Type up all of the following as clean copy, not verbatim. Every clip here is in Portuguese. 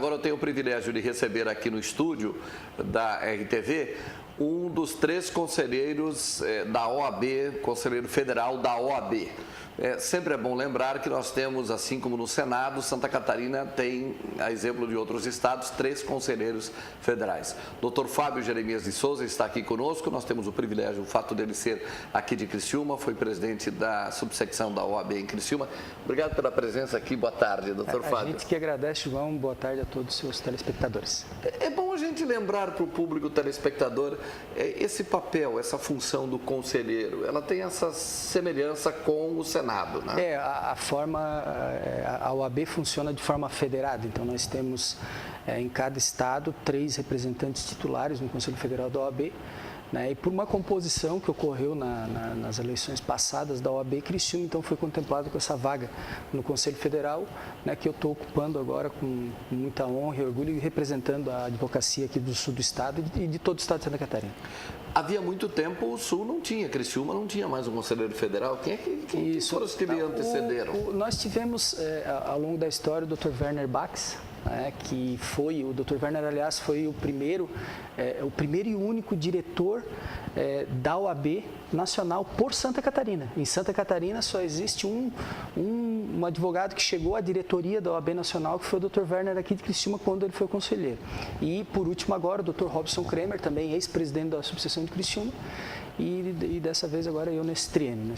agora eu tenho o privilégio de receber aqui no estúdio da RTV um dos 3 conselheiros da OAB, conselheiro federal da OAB. Sempre é bom lembrar que nós temos, assim como no Senado, Santa Catarina tem, a exemplo de outros estados, 3 conselheiros federais. Dr. Fábio Jeremias de Souza está aqui conosco, nós temos o privilégio, o fato dele ser aqui de Criciúma, foi presidente da subsecção da OAB em Criciúma. Obrigado pela presença aqui, boa tarde, Dr. Fábio. A gente que agradece, João, boa tarde a todos os seus telespectadores. É bom a gente lembrar para o público telespectador esse papel, essa função do conselheiro, ela tem essa semelhança com o Senado, né? A OAB funciona de forma federada, então nós temos em cada estado 3 representantes titulares no Conselho Federal da OAB, né? E por uma composição que ocorreu nas eleições passadas da OAB, Criciúma então foi contemplado com essa vaga no Conselho Federal, né, que eu estou ocupando agora com muita honra e orgulho e representando a advocacia aqui do sul do estado e de todo o estado de Santa Catarina. Havia muito tempo o Sul não tinha, Criciúma não tinha mais um conselheiro federal. Quem foram os que lhe antecederam? Nós tivemos, ao longo da história, o Dr. Werner Bax, que foi, o Dr. Werner, aliás, foi o primeiro e único diretor da OAB nacional por Santa Catarina. Em Santa Catarina só existe um advogado que chegou à diretoria da OAB nacional, que foi o Dr. Werner aqui de Criciúma, quando ele foi conselheiro. E, por último, agora, o Dr. Robson Kremer, também ex-presidente da subseção de Criciúma, e dessa vez agora eu nesse triênio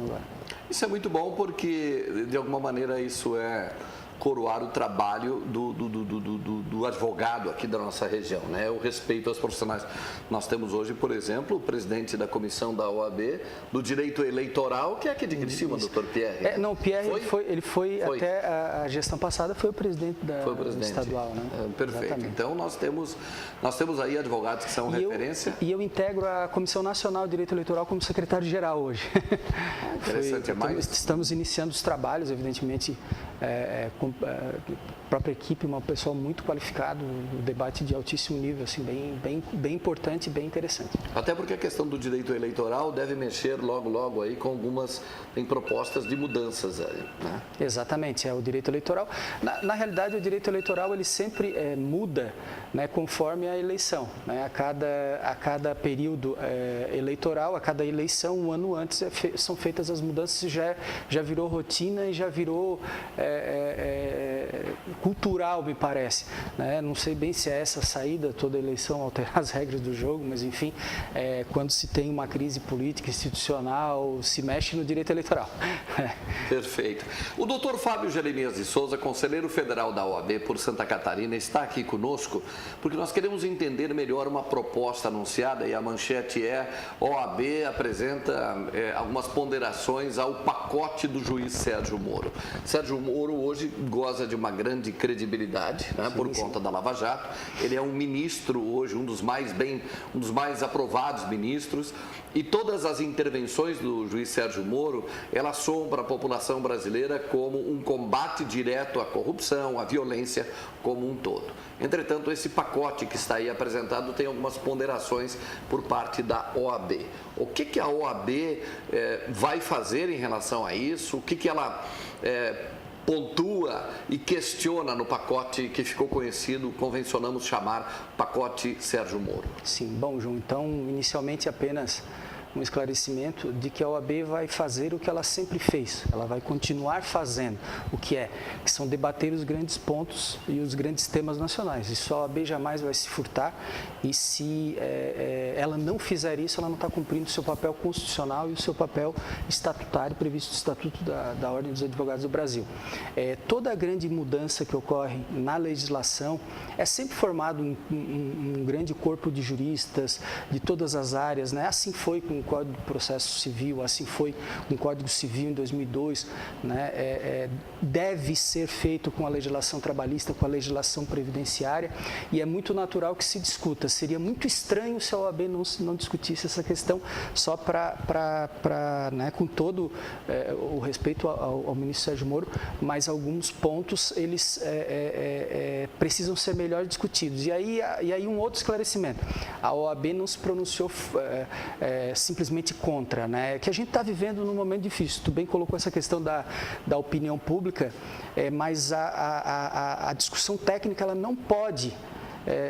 agora. Isso é muito bom porque, de alguma maneira, isso é coroar o trabalho do advogado aqui da nossa região, né? O respeito aos profissionais. Nós temos hoje, por exemplo, o presidente da comissão da OAB do direito eleitoral, que é aqui de Criciúma, doutor Pierre. Não, o Pierre ele foi até a gestão passada, foi o presidente da estadual, né? Perfeito. Exatamente. Então nós temos aí advogados que são referência. E eu integro a Comissão Nacional de Direito Eleitoral como secretário-geral hoje. Interessante, Estamos iniciando os trabalhos, evidentemente, com a própria equipe, um pessoal muito qualificado, um debate de altíssimo nível, assim, bem importante e bem interessante. Até porque a questão do direito eleitoral deve mexer logo aí com algumas propostas de mudanças aí, né? Exatamente, o direito eleitoral. Na realidade, o direito eleitoral ele sempre muda, né, conforme a eleição, né? A cada período eleitoral, a cada eleição, um ano antes são feitas as mudanças, já virou rotina e já virou cultural, me parece, né? Não sei bem se é essa saída, toda eleição alterar as regras do jogo, mas enfim, quando se tem uma crise política, institucional, se mexe no direito eleitoral. Perfeito. O doutor Fábio Jeremias de Souza, conselheiro federal da OAB por Santa Catarina, está aqui conosco porque nós queremos entender melhor uma proposta anunciada, e a manchete OAB apresenta algumas ponderações ao pacote do juiz Sérgio Moro. Sérgio Moro hoje goza de uma grande credibilidade, né, por conta da Lava Jato. Ele é um ministro hoje, um dos mais aprovados ministros, e todas as intervenções do juiz Sérgio Moro, elas soam para a população brasileira como um combate direto à corrupção, à violência como um todo. Entretanto, esse pacote que está aí apresentado tem algumas ponderações por parte da OAB. O que a OAB vai fazer em relação a isso? O que ela pontua e questiona no pacote que ficou conhecido, convencionamos chamar pacote Sérgio Moro? Sim, bom, João, então, inicialmente apenas um esclarecimento de que a OAB vai fazer o que ela sempre fez, ela vai continuar fazendo, que são debater os grandes pontos e os grandes temas nacionais. Isso a OAB jamais vai se furtar, e se ela não fizer isso, ela não está cumprindo o seu papel constitucional e o seu papel estatutário previsto no Estatuto da Ordem dos Advogados do Brasil. Toda a grande mudança que ocorre na legislação é sempre formado um grande corpo de juristas de todas as áreas, né? Assim foi com o Código de Processo Civil, assim foi com o Código Civil em 2002, né? Deve ser feito com a legislação trabalhista, com a legislação previdenciária, e é muito natural que se discuta. Seria muito estranho se a OAB não discutisse essa questão só né, com todo o respeito ao ministro Sérgio Moro, mas alguns pontos eles precisam ser melhor discutidos. E aí um outro esclarecimento. A OAB não se pronunciou simplesmente contra, né? Que a gente está vivendo num momento difícil. Tu bem colocou essa questão da opinião pública, mas a discussão técnica ela não pode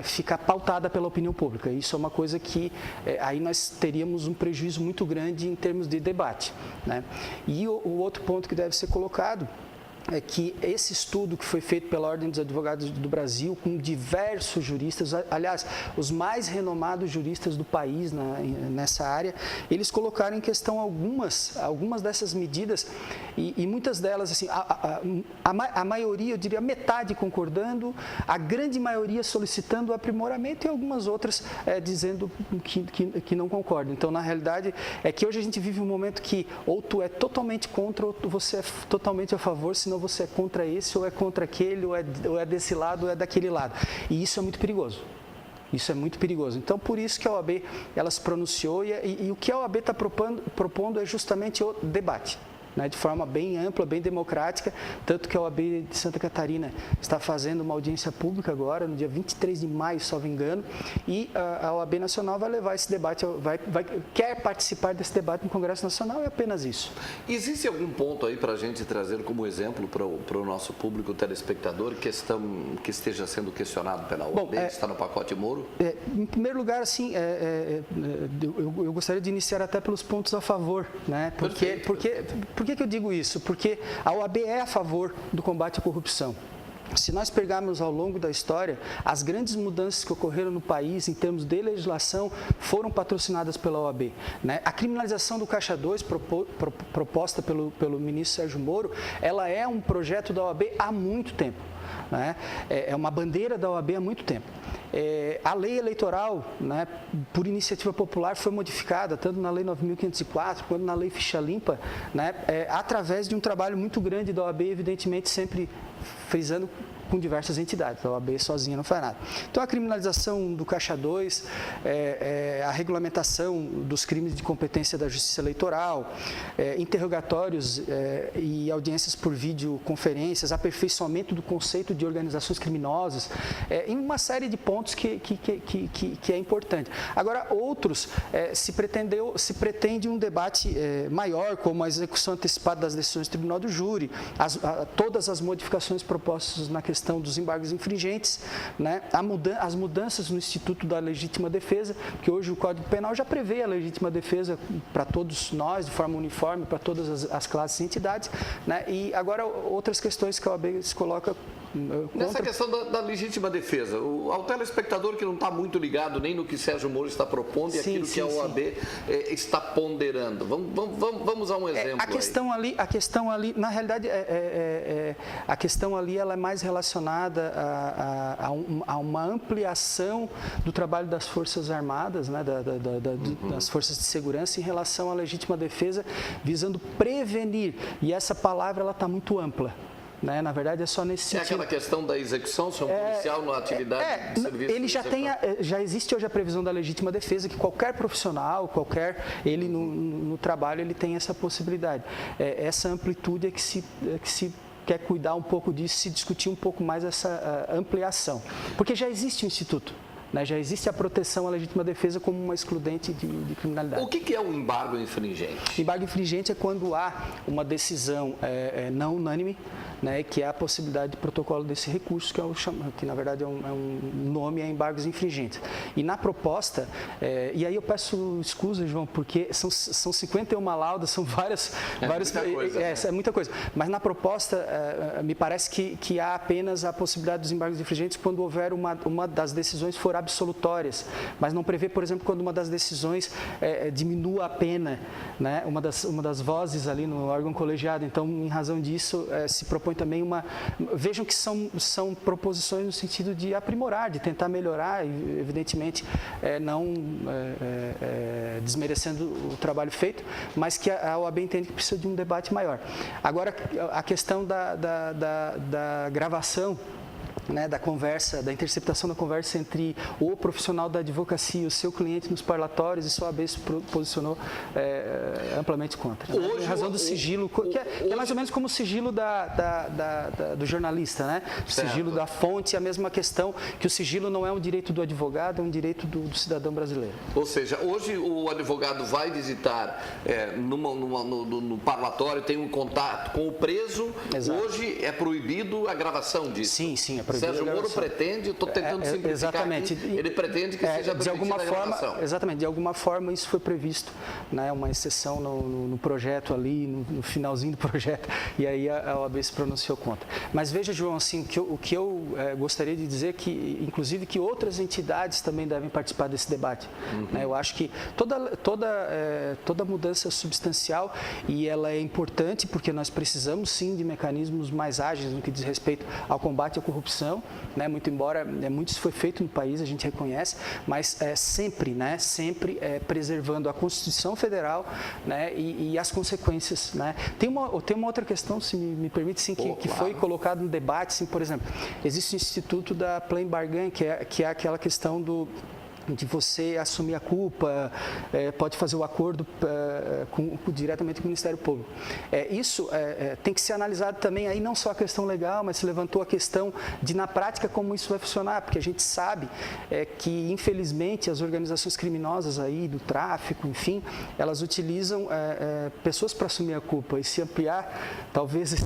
ficar pautada pela opinião pública. Isso é uma coisa que aí nós teríamos um prejuízo muito grande em termos de debate, né? E o outro ponto que deve ser colocado é que esse estudo que foi feito pela Ordem dos Advogados do Brasil, com diversos juristas, aliás, os mais renomados juristas do país nessa área, eles colocaram em questão algumas dessas medidas e muitas delas, assim, a maioria, eu diria metade concordando, a grande maioria solicitando aprimoramento e algumas outras dizendo que não concordam. Então, na realidade, é que hoje a gente vive um momento que ou tu é totalmente contra ou você é totalmente a favor, senão você é contra esse ou é contra aquele, ou é desse lado ou é daquele lado. E isso é muito perigoso. Isso é muito perigoso. Então, por isso que a OAB ela se pronunciou e o que a OAB está propondo é justamente o debate, né, de forma bem ampla, bem democrática, tanto que a OAB de Santa Catarina está fazendo uma audiência pública agora, no dia 23 de maio, salvo engano, e a OAB Nacional vai levar esse debate, quer participar desse debate no Congresso Nacional, é apenas isso. Existe algum ponto aí para a gente trazer como exemplo para o nosso público telespectador que esteja sendo questionado pela OAB, que está no pacote Moro? Em primeiro lugar, assim, eu gostaria de iniciar até pelos pontos a favor, né? Por que eu digo isso? Porque a OAB é a favor do combate à corrupção. Se nós pegarmos ao longo da história, as grandes mudanças que ocorreram no país em termos de legislação foram patrocinadas pela OAB, né? A criminalização do Caixa 2, proposta pelo ministro Sérgio Moro, ela é um projeto da OAB há muito tempo, né? É uma bandeira da OAB há muito tempo. A lei eleitoral, né, por iniciativa popular, foi modificada, tanto na Lei 9.504 quanto na Lei Ficha Limpa, né, através de um trabalho muito grande da OAB, evidentemente sempre frisando com diversas entidades. A OAB sozinha não faz nada. Então, a criminalização do Caixa 2, a regulamentação dos crimes de competência da Justiça Eleitoral, interrogatórios e audiências por videoconferências, aperfeiçoamento do conceito de organizações criminosas, em uma série de pontos que é importante. Agora, outros, se pretende um debate maior, como a execução antecipada das decisões do Tribunal do Júri, todas as modificações propostas na questão dos embargos infringentes, né? As mudanças no Instituto da Legítima Defesa, que hoje o Código Penal já prevê a legítima defesa para todos nós, de forma uniforme, para todas as classes e entidades, né? E agora outras questões que a OAB se coloca nessa questão da legítima defesa, ao telespectador que não está muito ligado nem no que Sérgio Moro está propondo e aquilo que a OAB está ponderando. Vamos a um exemplo. A questão ali, na realidade, a questão ali ela é mais relacionada a uma ampliação do trabalho das Forças Armadas, né, das Forças de Segurança em relação à legítima defesa, visando prevenir. E essa palavra ela está muito ampla, né? Na verdade, é só nesse sentido. É aquela questão da execução, se é um policial na atividade de serviço. Ele já existe hoje a previsão da legítima defesa, que qualquer profissional, ele no trabalho, ele tem essa possibilidade. Essa amplitude é que se quer cuidar um pouco disso, se discutir um pouco mais essa ampliação. Porque já existe o Instituto, né? Já existe a proteção à legítima defesa como uma excludente de criminalidade. O que é um embargo infringente? Embargo infringente é quando há uma decisão não unânime, né, que é a possibilidade de protocolo desse recurso, que na verdade é um nome, é embargos infringentes. E na proposta, e aí eu peço escusa, João, porque são 51 laudas, são várias coisa, é muita coisa. Mas na proposta, me parece que há apenas a possibilidade dos embargos infringentes quando houver uma das decisões for absolutórias, mas não prevê, por exemplo, quando uma das decisões diminua a pena, né, uma das vozes ali no órgão colegiado. Então, em razão disso, se propõe também vejam que são proposições no sentido de aprimorar, de tentar melhorar, e, evidentemente, não desmerecendo o trabalho feito, mas que a OAB entende que precisa de um debate maior. Agora, a questão da gravação né, da interceptação da conversa entre o profissional da advocacia e o seu cliente nos parlatórios, isso a OAB se posicionou amplamente contra. Hoje, em razão do sigilo, que é mais ou menos como o sigilo do jornalista, né? O sigilo da fonte é a mesma questão, que o sigilo não é um direito do advogado, é um direito do cidadão brasileiro. Ou seja, hoje o advogado vai visitar no parlatório, tem um contato com o preso. Exato. Hoje é proibido a gravação disso. Sim, é proibido. Sérgio Moro pretende, estou tentando simplificar exatamente. Aqui, ele pretende que seja de alguma forma, gravação. Exatamente, de alguma forma isso foi previsto, né, uma exceção no projeto ali, no finalzinho do projeto, e aí a OAB se pronunciou contra. Mas veja, João, assim, o que eu gostaria de dizer que, inclusive, que outras entidades também devem participar desse debate. Né? Eu acho que toda mudança substancial, e ela é importante porque nós precisamos sim de mecanismos mais ágeis no que diz respeito ao combate à corrupção, né? Muito embora muito isso foi feito no país, a gente reconhece, mas sempre preservando a Constituição Federal, né? e as consequências. Né? Tem uma outra questão, se me permite, sim, que foi colocado no debate, sim, por exemplo, existe o Instituto da Plain Bargain, que é aquela questão de você assumir a culpa, pode fazer o acordo diretamente com o Ministério Público. Isso tem que ser analisado também, aí não só a questão legal, mas se levantou a questão de, na prática, como isso vai funcionar, porque a gente sabe que, infelizmente, as organizações criminosas aí, do tráfico, enfim, elas utilizam pessoas para assumir a culpa, e se ampliar, talvez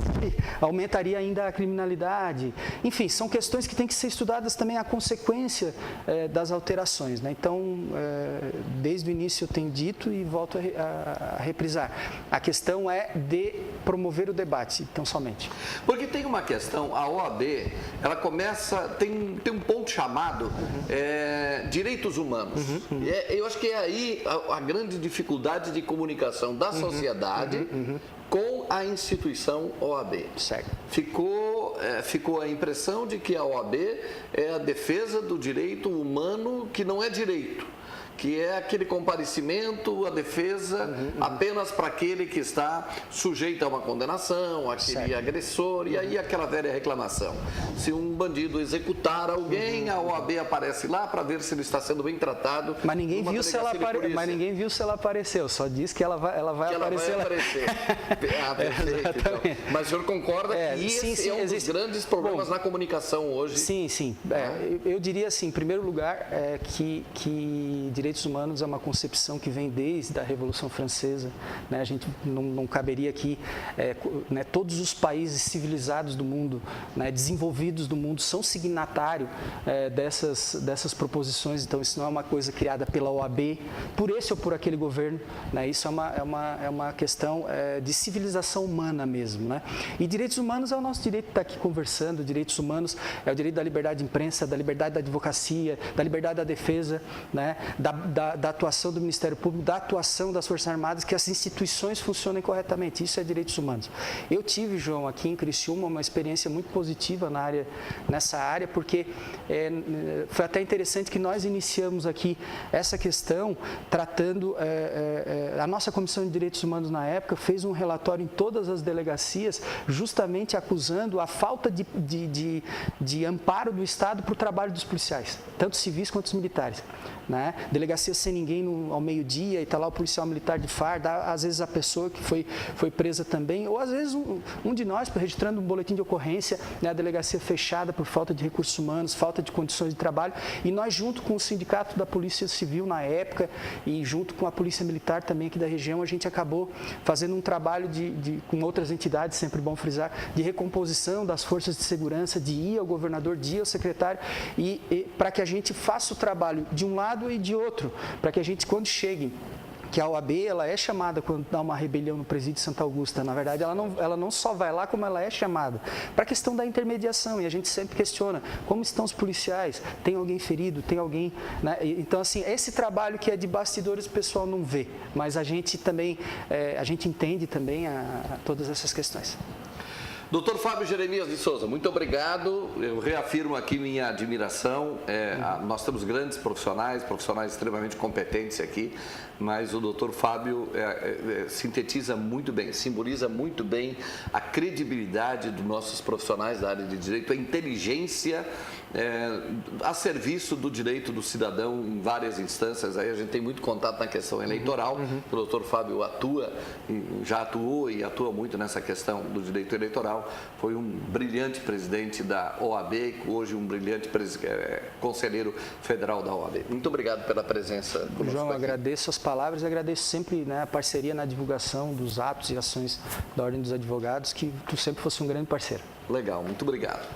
aumentaria ainda a criminalidade. Enfim, são questões que têm que ser estudadas também, a consequência das alterações. Né? Então, desde o início eu tenho dito e volto a reprisar. A questão é de promover o debate, então somente. Porque tem uma questão, a OAB, ela tem um ponto chamado direitos humanos. Eu acho que é aí a grande dificuldade de comunicação da sociedade com a instituição OAB. Certo. Ficou a impressão de que a OAB é a defesa do direito humano que não é direito, que é aquele comparecimento, a defesa apenas para aquele que está sujeito a uma condenação, aquele agressor, e aí aquela velha reclamação. Se um bandido executar alguém, a OAB aparece lá para ver se ele está sendo bem tratado. Mas ninguém viu se ela apareceu, só diz que ela vai aparecer. Perfeito. Então. Mas o senhor concorda que esse é um dos grandes problemas na comunicação hoje? Sim. Eu diria assim, em primeiro lugar, que direitos humanos é uma concepção que vem desde a Revolução Francesa. Né? A gente não caberia aqui, né, todos os países civilizados do mundo, né, desenvolvidos do mundo, são signatários dessas proposições. Então, isso não é uma coisa criada pela OAB, por esse ou por aquele governo. Né? Isso é uma questão de civilização humana mesmo. Né? E direitos humanos é o nosso direito de estar aqui conversando. Direitos humanos é o direito da liberdade de imprensa, da liberdade da advocacia, da liberdade da defesa, né? Da atuação do Ministério Público, da atuação das Forças Armadas, que as instituições funcionem corretamente. Isso é direitos humanos. Eu tive, João, aqui em Criciúma, uma experiência muito positiva nessa área, porque foi até interessante que nós iniciamos aqui essa questão tratando, a nossa Comissão de Direitos Humanos na época fez um relatório em todas as delegacias, justamente acusando a falta de amparo do Estado para o trabalho dos policiais, tanto civis quanto os militares. Né? Delegacia sem ninguém ao meio-dia e está lá o policial militar de farda, às vezes a pessoa que foi presa também, ou às vezes um de nós registrando um boletim de ocorrência, né? A delegacia fechada por falta de recursos humanos, falta de condições de trabalho, e nós junto com o sindicato da Polícia Civil na época e junto com a Polícia Militar também aqui da região, a gente acabou fazendo um trabalho com outras entidades, sempre bom frisar, de recomposição das forças de segurança, de ir ao governador, de ir ao secretário, e para que a gente faça o trabalho de um lado e de outro, para que a gente, quando chegue, que a OAB ela é chamada quando dá uma rebelião no presídio de Santa Augusta, na verdade ela não só vai lá, como ela é chamada para a questão da intermediação, e a gente sempre questiona como estão os policiais, tem alguém ferido, tem alguém, né? Então assim, esse trabalho que é de bastidores o pessoal não vê, mas a gente também, a gente entende também todas essas questões. Doutor Fábio Jeremias de Souza, muito obrigado. Eu reafirmo aqui minha admiração. Nós temos grandes profissionais extremamente competentes aqui, mas o doutor Fábio sintetiza muito bem, simboliza muito bem a credibilidade dos nossos profissionais da área de direito, a inteligência a serviço do direito do cidadão em várias instâncias. Aí a gente tem muito contato na questão eleitoral. O doutor Fábio já atuou e atua muito nessa questão do direito eleitoral. Foi um brilhante presidente da OAB, hoje um brilhante conselheiro federal da OAB. Muito obrigado pela presença conosco. João, agradeço as palavras e agradeço sempre a parceria na divulgação dos atos e ações da Ordem dos Advogados, que tu sempre fosse um grande parceiro. Legal, muito obrigado.